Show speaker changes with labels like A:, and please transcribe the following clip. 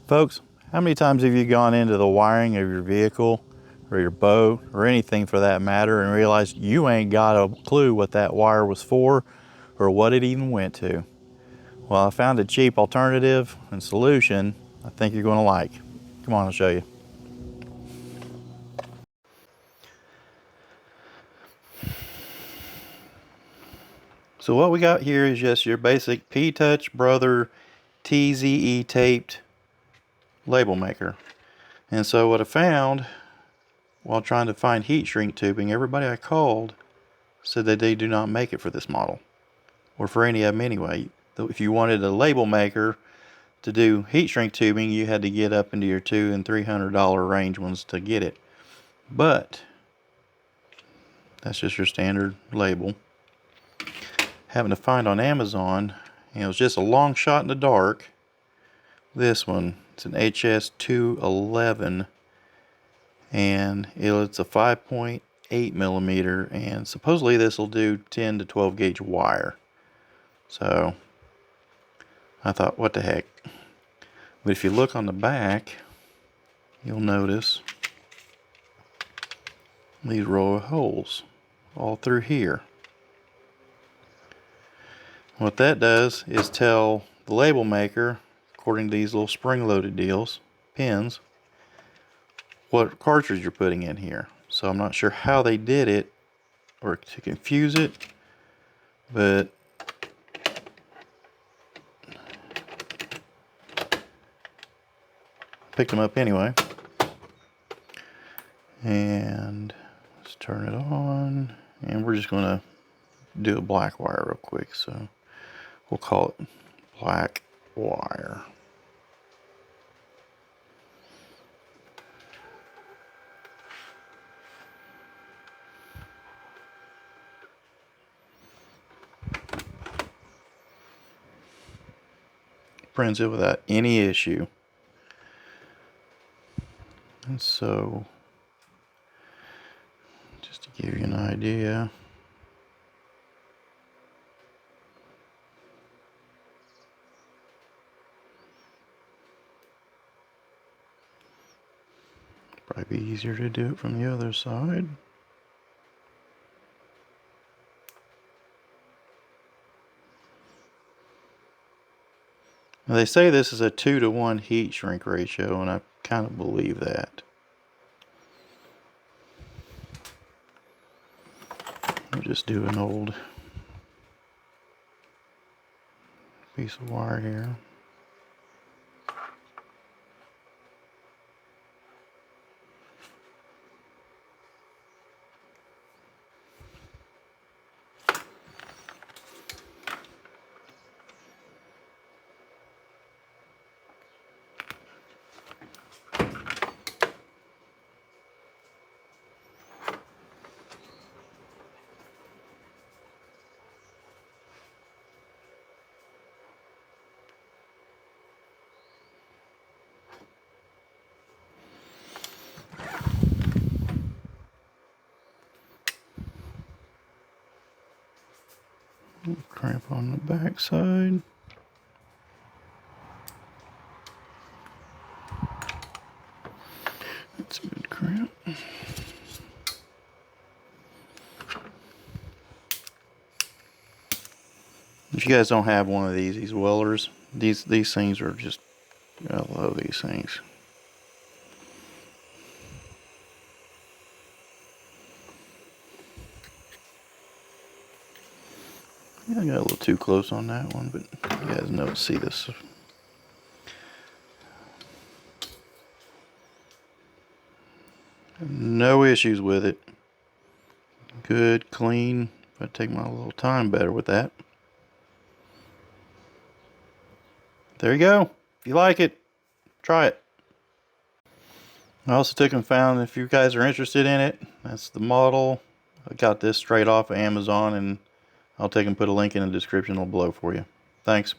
A: Folks, how many times have you gone into the wiring of your vehicle or your boat or anything for that matter and realized you ain't got a clue what that wire was for or what it even went to? Well, I found a cheap alternative and solution I think you're going to like. Come on, I'll show you. So what we got here is just your basic P-Touch Brother TZE taped label maker. And so what I found while trying to find heat shrink tubing, everybody I called said that they do not make it for this model, or for any of them anyway. If you wanted a label maker to do heat shrink tubing, you had to get up into your $200 and $300 range ones to get it. But that's just your standard label. Having to find on Amazon, and it was just a long shot in the dark. This one, it's an HS211, and it's a 5.8 millimeter, and supposedly this will do 10 to 12 gauge wire. So I thought, what the heck. But if you look on the back, you'll notice these row of holes all through here. What that does is tell the label maker, according to these little spring-loaded deals, pins, what cartridge you're putting in here. So I'm not sure how they did it or to confuse it, but picked them up anyway. And let's turn it on, and we're just going to do a black wire real quick. So we'll call it black wire. Prints it without any issue. And so, just to give you an idea, probably be easier to do it from the other side. Now they say this is a 2-to-1 heat shrink ratio, and I kind of believe that. I'll just do an old piece of wire here. Cramp on the back side. That's a good cramp. If you guys don't have one of these welders, these things are just, I love these things. Yeah, I got a little too close on that one, but you guys know, see this. No issues with it. Good, clean. I take my little time better with that. There you go. If you like it, try it. I also took and found, if you guys are interested in it, that's the model. I got this straight off of Amazon, and I'll take and put a link in the description below for you. Thanks.